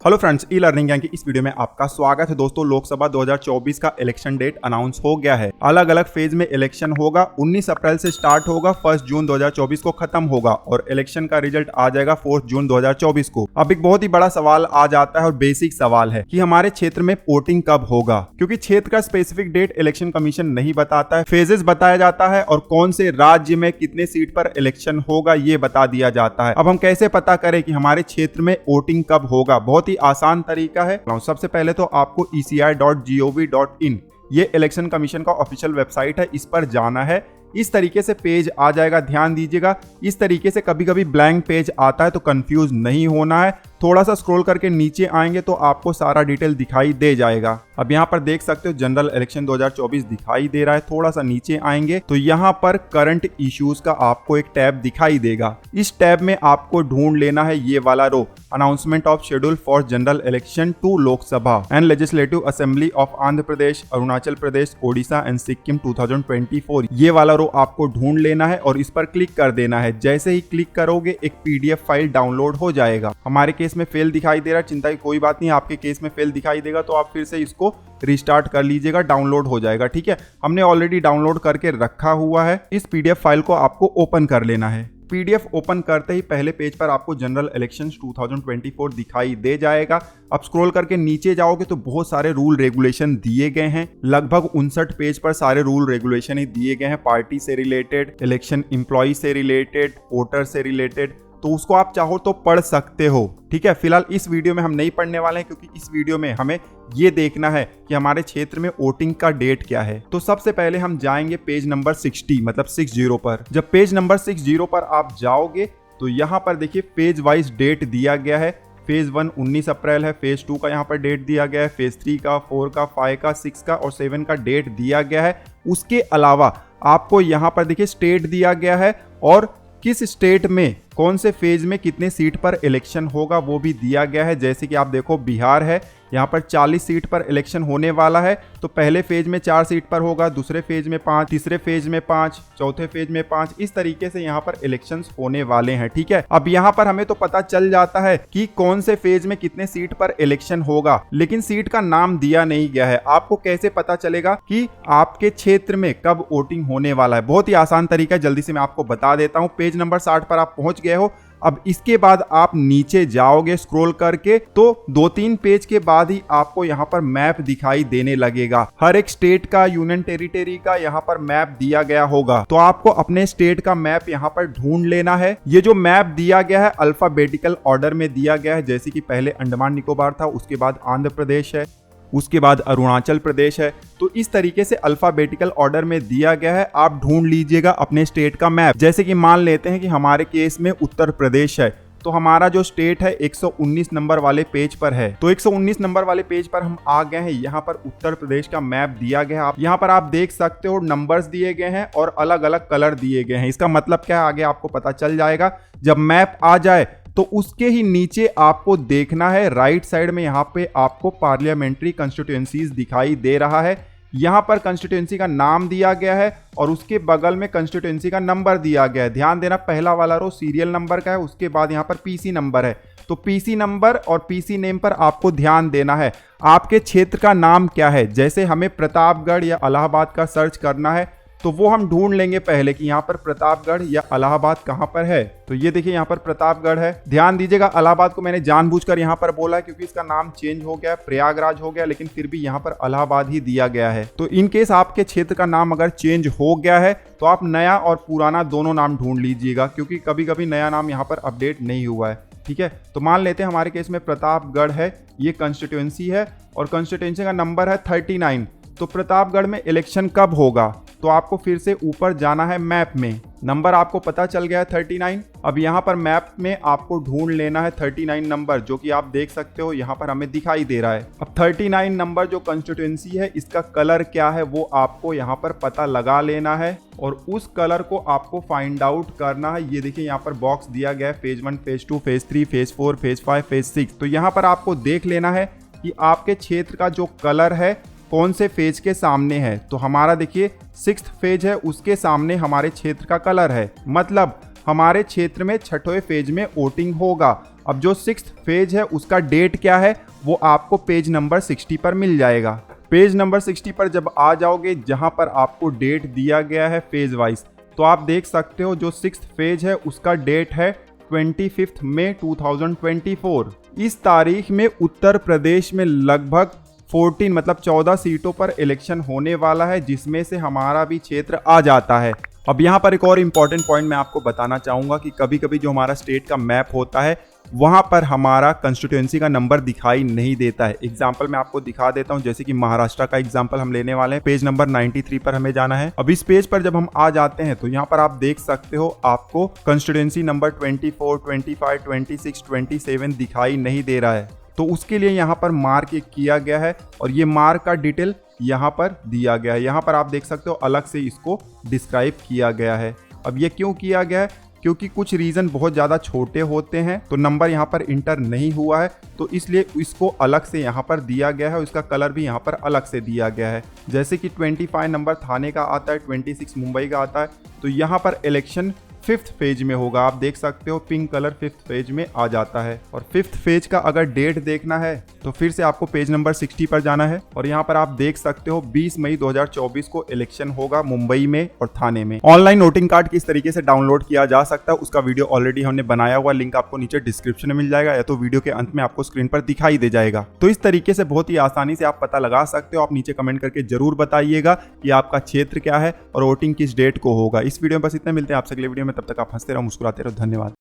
Hello friends, e learning ज्ञान की इस वीडियो में आपका स्वागत है। दोस्तों, लोकसभा 2024 का इलेक्शन डेट अनाउंस हो गया है। अलग अलग फेज में इलेक्शन होगा। 19 अप्रैल से स्टार्ट होगा, 1 जून 2024 को खत्म होगा और इलेक्शन का रिजल्ट आ जाएगा 4 जून 2024 को। अब एक बहुत ही बड़ा सवाल आ जाता है और बेसिक सवाल है कि हमारे क्षेत्र में वोटिंग कब होगा, क्योंकि क्षेत्र का स्पेसिफिक डेट इलेक्शन कमीशन नहीं बताता है। फेजेस बताया जाता है और कौन से राज्य में कितने सीट पर इलेक्शन होगा ये बता दिया जाता है। अब हम कैसे पता करें कि हमारे क्षेत्र में वोटिंग कब होगा? बहुत ही आसान तरीका है। सबसे पहले तो आपको eci.gov.in ये इलेक्शन कमीशन का ऑफिशियल वेबसाइट है, इस पर जाना है। इस तरीके से पेज आ जाएगा, ध्यान दीजिएगा। इस तरीके से कभी कभी ब्लैंक पेज आता है तो कंफ्यूज नहीं होना है। थोड़ा सा स्क्रॉल करके नीचे आएंगे तो आपको सारा डिटेल दिखाई दे जाएगा। अब यहाँ पर देख सकते हो जनरल इलेक्शन 2024 दिखाई दे रहा है। थोड़ा सा नीचे आएंगे तो यहाँ पर करंट इश्यूज का आपको एक टैब दिखाई देगा। इस टैब में आपको ढूंढ लेना है ये वाला row, announcement of schedule for general election to Lok Sabha and legislative assembly of Andhra Pradesh, Arunachal Pradesh, Odisha and Sikkim 2024। ये वाला रो आपको ढूंढ लेना है और इस पर क्लिक कर देना है। जैसे ही क्लिक करोगे एक PDF फाइल डाउनलोड हो जाएगा। हमारे केस में फेल दिखाई दे रहा है, चिंता की कोई बात नहीं। आपके केस में फेल दिखाई देगा तो आप फिर से इसको रिस्टार्ट कर लीजिएगा, डाउनलोड हो जाएगा। ठीक है, हमने ऑलरेडी डाउनलोड करके रखा हुआ है। इस PDF फाइल को आपको ओपन कर लेना है। PDF ओपन करते ही पहले पेज पर आपको जनरल इलेक्शंस 2024 दिखाई दे जाएगा। अब स्क्रॉल करके नीचे जाओगे तो बहुत सारे रूल रेगुलेशन दिए गए हैं। लगभग 59 पेज पर सारे रूल रेगुलेशन ही दिए गए हैं, पार्टी से रिलेटेड, इलेक्शन एम्प्लॉय से रिलेटेड, वोटर से रिलेटेड। तो उसको आप चाहो तो पढ़ सकते हो। ठीक है, फिलहाल इस वीडियो में हम नहीं पढ़ने वाले हैं, क्योंकि इस वीडियो में हमें ये देखना है कि हमारे क्षेत्र में वोटिंग का डेट क्या है। तो सबसे पहले हम जाएंगे पेज नंबर 60 मतलब 60 पर। जब पेज नंबर 60 पर आप जाओगे तो यहाँ पर देखिए पेज वाइज डेट दिया गया है। फेज 1 19 अप्रैल है, फेज 2 का यहाँ पर डेट दिया गया है, फेज 3 का, 4 का, 5 का, 6 का और 7 का डेट दिया गया है। उसके अलावा आपको यहाँ पर देखिए स्टेट दिया गया है और किस स्टेट में कौन से फेज में कितने सीट पर इलेक्शन होगा वो भी दिया गया है। जैसे कि आप देखो बिहार है, यहाँ पर 40 सीट पर इलेक्शन होने वाला है। तो पहले फेज में 4 सीट पर होगा, दूसरे फेज में 5, तीसरे फेज में 5, चौथे फेज में 5। इस तरीके से यहाँ पर इलेक्शंस होने वाले हैं। ठीक है, अब यहाँ पर हमें तो पता चल जाता है कि कौन से फेज में कितने सीट पर इलेक्शन होगा, लेकिन सीट का नाम दिया नहीं गया है। आपको कैसे पता चलेगा कि आपके क्षेत्र में कब वोटिंग होने वाला है? बहुत ही आसान तरीका है, जल्दी से मैं आपको बता देता हूँ। पेज नंबर 60 पर आप पहुंच गए हो। अब इसके बाद आप नीचे जाओगे स्क्रॉल करके तो 2-3 पेज के बाद ही आपको यहाँ पर मैप दिखाई देने लगेगा। हर एक स्टेट का, यूनियन टेरिटरी का यहाँ पर मैप दिया गया होगा। तो आपको अपने स्टेट का मैप यहाँ पर ढूंढ लेना है। ये जो मैप दिया गया है अल्फाबेटिकल ऑर्डर में दिया गया है। जैसे कि पहले अंडमान निकोबार था, उसके बाद आंध्र प्रदेश है, उसके बाद अरुणाचल प्रदेश है। तो इस तरीके से अल्फाबेटिकल ऑर्डर में दिया गया है। आप ढूंढ लीजिएगा अपने स्टेट का मैप। जैसे कि मान लेते हैं कि हमारे केस में उत्तर प्रदेश है, तो हमारा जो स्टेट है 119 नंबर वाले पेज पर है। तो 119 नंबर वाले पेज पर हम आ गए हैं। यहाँ पर उत्तर प्रदेश का मैप दिया गया है। आप यहाँ पर आप देख सकते हो नंबर्स दिए गए हैं और अलग अलग कलर दिए गए हैं। इसका मतलब क्या है आगे आपको पता चल जाएगा जब मैप आ जाए। तो उसके ही नीचे आपको देखना है राइट साइड में, यहाँ पे आपको पार्लियामेंट्री कंस्टिट्यूएंसीज दिखाई दे रहा है। यहाँ पर कंस्टिट्यूएंसी का नाम दिया गया है और उसके बगल में कंस्टिट्यूएंसी का नंबर दिया गया है। ध्यान देना, पहला वाला रो सीरियल नंबर का है, उसके बाद यहाँ पर PC नंबर है। तो PC नंबर और PC नेम पर आपको ध्यान देना है। आपके क्षेत्र का नाम क्या है? जैसे हमें प्रतापगढ़ या इलाहाबाद का सर्च करना है तो वो हम ढूंढ लेंगे पहले कि यहाँ पर प्रतापगढ़ या इलाहाबाद कहाँ पर है। तो ये देखिए यहाँ पर प्रतापगढ़ है। ध्यान दीजिएगा, इलाहाबाद को मैंने जानबूझकर यहाँ पर बोला है क्योंकि इसका नाम चेंज हो गया है, प्रयागराज हो गया, लेकिन फिर भी यहाँ पर इलाहाबाद ही दिया गया है। तो इन केस आपके क्षेत्र का नाम अगर चेंज हो गया है तो आप नया और पुराना दोनों नाम ढूंढ लीजिएगा, क्योंकि कभी कभी नया नाम यहाँ पर अपडेट नहीं हुआ है। ठीक है, तो मान लेते हैं हमारे केस में प्रतापगढ़ है, ये कंस्टिट्यूएंसी है और कंस्टिट्यूएंसी का नंबर है 39। तो प्रतापगढ़ में इलेक्शन कब होगा? तो आपको फिर से ऊपर जाना है मैप में। नंबर आपको पता चल गया है 39। अब यहाँ पर मैप में आपको ढूंढ लेना है 39 नंबर, जो कि आप देख सकते हो यहाँ पर हमें दिखाई दे रहा है। अब 39 नंबर जो कंस्टिट्यूएंसी है इसका कलर क्या है वो आपको यहाँ पर पता लगा लेना है और उस कलर को आपको फाइंड आउट करना है। ये देखिए यहाँ पर बॉक्स दिया गया है, phase 1, phase 2, phase 3, phase 4, phase 5, phase 6। तो यहाँ पर आपको देख लेना है कि आपके क्षेत्र का जो कलर है कौन से फेज के सामने है। तो हमारा देखिए 6th फेज है, उसके सामने हमारे क्षेत्र का कलर है। मतलब हमारे क्षेत्र में 6ठवें फेज में वोटिंग होगा। अब जो 6th फेज है उसका डेट क्या है वो आपको पेज नंबर 60 पर मिल जाएगा। पेज नंबर 60 पर जब आ जाओगे, जहां पर आपको डेट दिया गया है फेज वाइज, तो आप देख सकते हो जो 6th फेज है उसका डेट है 25 मई 2024। इस तारीख में उत्तर प्रदेश में लगभग 14 सीटों पर इलेक्शन होने वाला है, जिसमें से हमारा भी क्षेत्र आ जाता है। अब यहाँ पर एक और इम्पॉर्टेंट पॉइंट मैं आपको बताना चाहूँगा कि कभी कभी जो हमारा स्टेट का मैप होता है वहाँ पर हमारा कंस्टिट्यूएंसी का नंबर दिखाई नहीं देता है। एग्जाम्पल मैं आपको दिखा देता हूँ, जैसे कि महाराष्ट्र का एग्जाम्पल हम लेने वाले हैं। पेज नंबर 93 पर हमें जाना है। अब इस पेज पर जब हम आ जाते हैं तो यहाँ पर आप देख सकते हो आपको कंस्टिट्यूएंसी नंबर 24, 25, 26, 27 दिखाई नहीं दे रहा है। तो उसके लिए यहाँ पर मार्क किया गया है और ये मार्क का डिटेल यहाँ पर दिया गया है। यहाँ पर आप देख सकते हो अलग से इसको डिस्क्राइब किया गया है। अब ये क्यों किया गया है? क्योंकि कुछ रीजन बहुत ज़्यादा छोटे होते हैं तो नंबर यहाँ पर इंटर नहीं हुआ है, तो इसलिए इसको अलग से यहाँ पर दिया गया है और इसका कलर भी यहाँ पर अलग से दिया गया है। जैसे कि 25 नंबर थाने का आता है, 26 मुंबई का आता है, तो यहाँ पर इलेक्शन 5th फेज में होगा। आप देख सकते हो पिंक कलर 5th फेज में आ जाता है। और 5th फेज का अगर डेट देखना है तो फिर से आपको पेज नंबर 60 पर जाना है और यहाँ पर आप देख सकते हो 20 मई 2024 को इलेक्शन होगा मुंबई में और थाने में। ऑनलाइन वोटिंग कार्ड किस तरीके से डाउनलोड किया जा सकता है उसका वीडियो ऑलरेडी हमने बनाया हुआ, लिंक आपको नीचे डिस्क्रिप्शन में मिल जाएगा या तो वीडियो के अंत में आपको स्क्रीन पर दिखाई दे जाएगा। तो इस तरीके से बहुत ही आसानी से आप पता लगा सकते हो। आप नीचे कमेंट करके जरूर बताइएगा कि आपका क्षेत्र क्या है और वोटिंग किस डेट को होगा। इस वीडियो में बस इतना, मिलते हैं आपसे अगले वीडियो में। तब तक आप हंसते रहो, मुस्कुराते रहो। धन्यवाद।